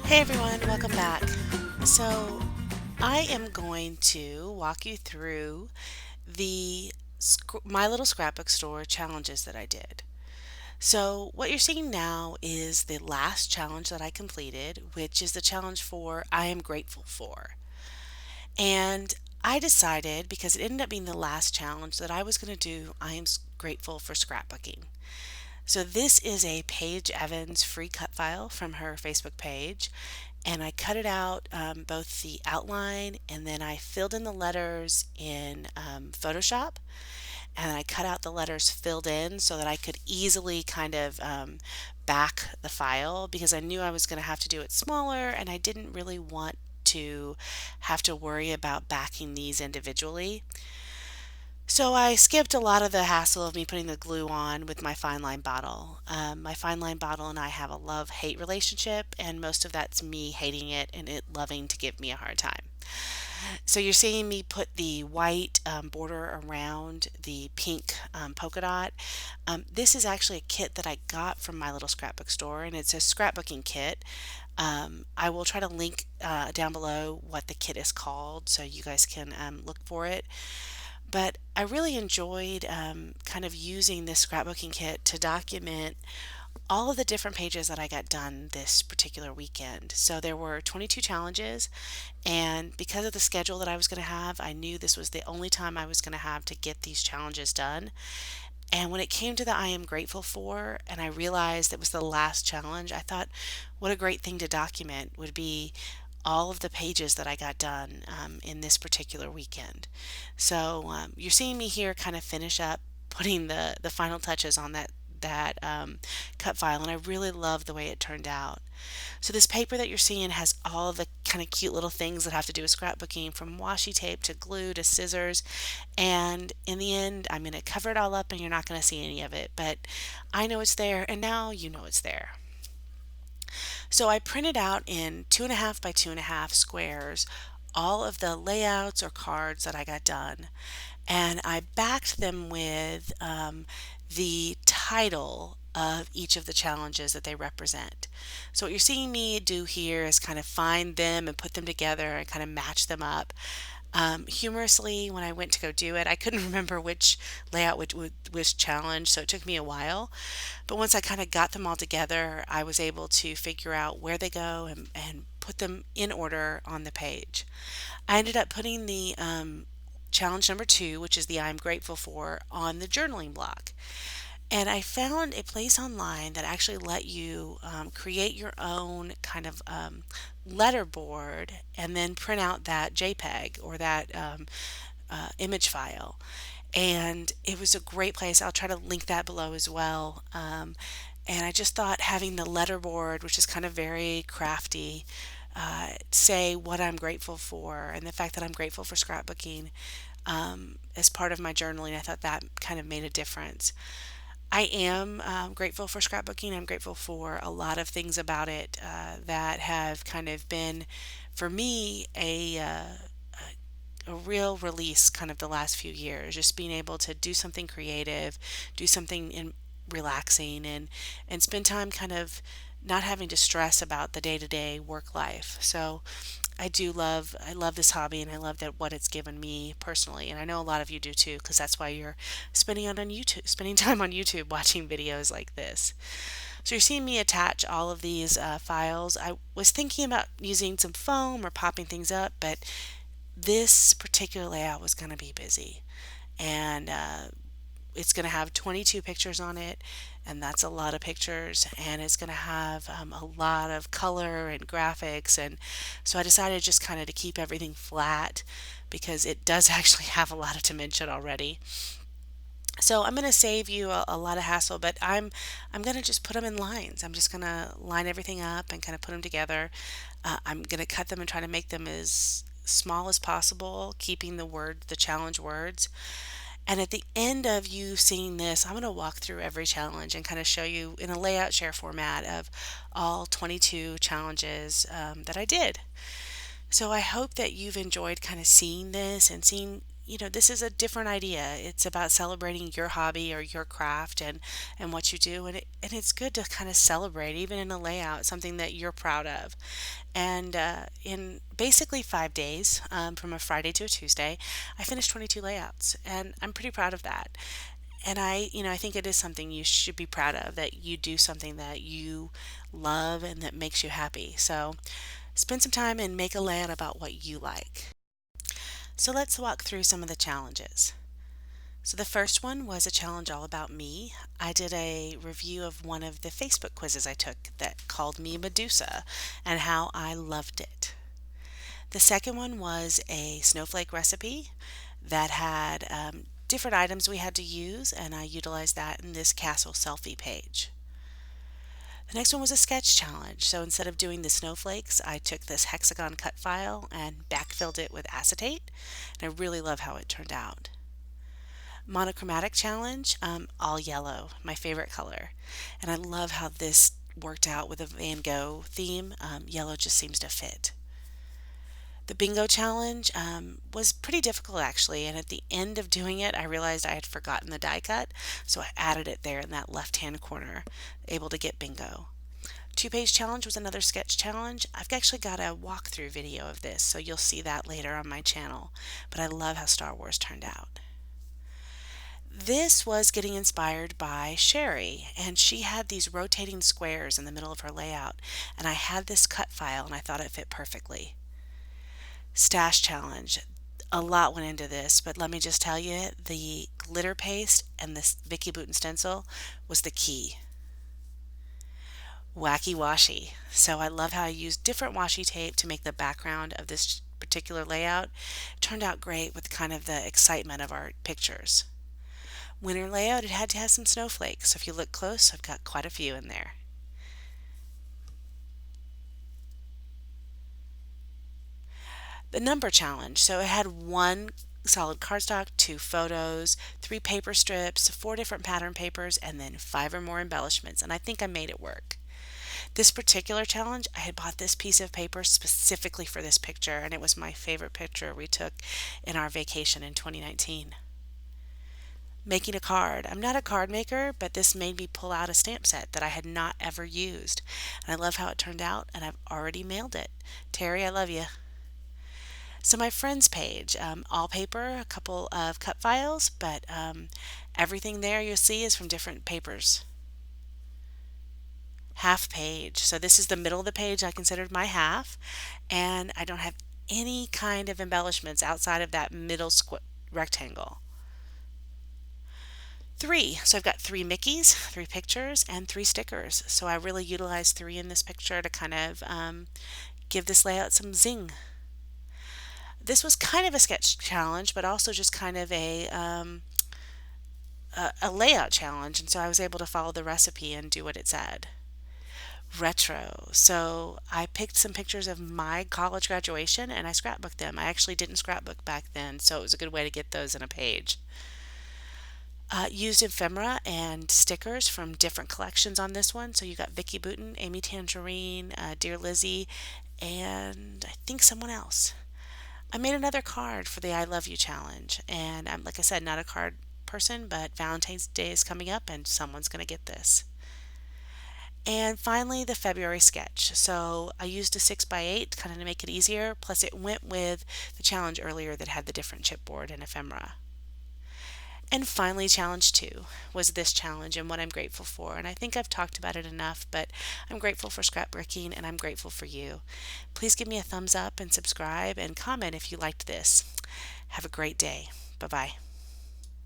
Hey everyone, welcome back. So, I am going to walk you through the My Little Scrapbook Store challenges that I did. So, what you're seeing now is the last challenge that I completed, which is the challenge for I am grateful for. And I decided, because it ended up being the last challenge, that I was going to do I am grateful for scrapbooking. So this is a Paige Evans free cut file from her Facebook page, and I cut it out, both the outline, and then I filled in the letters in Photoshop, and I cut out the letters filled in so that I could easily kind of back the file because I knew I was going to have to do it smaller, and I didn't really want to have to worry about backing these individually. So I skipped a lot of the hassle of me putting the glue on with my fine line bottle. My fine line bottle and I have a love-hate relationship, and most of that's me hating it and it loving to give me a hard time. So you're seeing me put the white border around the pink polka dot. This is actually a kit that I got from my little scrapbook store, and it's a scrapbooking kit. I will try to link down below what the kit is called so you guys can look for it. But I really enjoyed kind of using this scrapbooking kit to document all of the different pages that I got done this particular weekend. So there were 22 challenges, and because of the schedule that I was going to have, I knew this was the only time I was going to have to get these challenges done. And when it came to the I am grateful for, and I realized it was the last challenge, I thought what a great thing to document would be all of the pages that I got done in this particular weekend. So you're seeing me here kind of finish up putting the final touches on that cut file, and I really love the way it turned out. So this paper that you're seeing has all of the kind of cute little things that have to do with scrapbooking, from washi tape to glue to scissors. And in the end, I'm going to cover it all up and you're not going to see any of it. But I know it's there, and now you know it's there. So I printed out in 2.5 by 2.5 squares all of the layouts or cards that I got done, and I backed them with the title of each of the challenges that they represent. So what you're seeing me do here is kind of find them and put them together and kind of match them up. Humorously, when I went to go do it, I couldn't remember which layout which challenge, so it took me a while. But once I kind of got them all together, I was able to figure out where they go and put them in order on the page. I ended up putting the challenge number 2, which is the I'm grateful for, on the journaling block. And I found a place online that actually let you create your own kind of letter board and then print out that JPEG or that image file. And it was a great place. I'll try to link that below as well. And I just thought having the letter board, which is kind of very crafty, say what I'm grateful for and the fact that I'm grateful for scrapbooking as part of my journaling, I thought that kind of made a difference. I am grateful for scrapbooking. I'm grateful for a lot of things about it that have kind of been, for me, a real release kind of the last few years. Just being able to do something creative, do something relaxing, and spend time kind of not having to stress about the day-to-day work life. So I love this hobby, and I love that what it's given me personally, and I know a lot of you do too, because that's why you're spending time on YouTube watching videos like this. So you're seeing me attach all of these files. I was thinking about using some foam or popping things up, but this particular layout was going to be busy, and it's going to have 22 pictures on it, and that's a lot of pictures, and it's going to have a lot of color and graphics. And so I decided just kind of to keep everything flat because it does actually have a lot of dimension already. So I'm going to save you a lot of hassle, but I'm going to just put them in lines. I'm just going to line everything up and kind of put them together. I'm going to cut them and try to make them as small as possible, keeping the challenge words. And at the end of you seeing this, I'm going to walk through every challenge and kind of show you in a layout share format of all 22 challenges that I did. So I hope that you've enjoyed kind of seeing this and seeing this is a different idea. It's about celebrating your hobby or your craft and what you do. And it's good to kind of celebrate, even in a layout, something that you're proud of. And in basically 5 days, from a Friday to a Tuesday, I finished 22 layouts. And I'm pretty proud of that. And I think it is something you should be proud of, that you do something that you love and that makes you happy. So spend some time and make a layout about what you like. So let's walk through some of the challenges. So the first one was a challenge all about me. I did a review of one of the Facebook quizzes I took that called me Medusa and how I loved it. The second one was a snowflake recipe that had different items we had to use, and I utilized that in this castle selfie page. The next one was a sketch challenge. So instead of doing the snowflakes, I took this hexagon cut file and backfilled it with acetate, and I really love how it turned out. Monochromatic challenge, all yellow, my favorite color. And I love how this worked out with a Van Gogh theme. Yellow just seems to fit. The bingo challenge was pretty difficult actually, and at the end of doing it, I realized I had forgotten the die cut, so I added it there in that left-hand corner, able to get bingo. Two-page challenge was another sketch challenge. I've actually got a walkthrough video of this, so you'll see that later on my channel, but I love how Star Wars turned out. This was getting inspired by Sherry, and she had these rotating squares in the middle of her layout, and I had this cut file and I thought it fit perfectly. Stash challenge. A lot went into this, but let me just tell you, the glitter paste and this Vicky Bouton stencil was the key. Wacky washi. So I love how I used different washi tape to make the background of this particular layout. It turned out great with kind of the excitement of our pictures. Winter layout, it had to have some snowflakes, so if you look close, I've got quite a few in there. The number challenge, so it had one solid cardstock, two photos, three paper strips, four different pattern papers, and then five or more embellishments, and I think I made it work. This particular challenge, I had bought this piece of paper specifically for this picture, and it was my favorite picture we took in our vacation in 2019. Making a card. I'm not a card maker, but this made me pull out a stamp set that I had not ever used. And I love how it turned out, and I've already mailed it. Terry, I love you. So my friends page, all paper, a couple of cut files, but everything there you'll see is from different papers. Half page. So this is the middle of the page I considered my half, and I don't have any kind of embellishments outside of that middle rectangle. Three. So I've got three Mickeys, three pictures, and three stickers. So I really utilized three in this picture to kind of give this layout some zing. This was kind of a sketch challenge, but also just kind of a layout challenge, and so I was able to follow the recipe and do what it said. Retro. So I picked some pictures of my college graduation and I scrapbooked them. I actually didn't scrapbook back then, so it was a good way to get those in a page. Used ephemera and stickers from different collections on this one. So you got Vicky Bouton, Amy Tangerine, Dear Lizzie, and I think someone else. I made another card for the I Love You challenge, and I'm, like I said, not a card person, but Valentine's Day is coming up and someone's going to get this. And finally, the February sketch. So I used a 6x8 kind of to make it easier, plus it went with the challenge earlier that had the different chipboard and ephemera. And finally, challenge 2 was this challenge and what I'm grateful for. And I think I've talked about it enough, but I'm grateful for scrapbooking and I'm grateful for you. Please give me a thumbs up and subscribe and comment if you liked this. Have a great day. Bye-bye.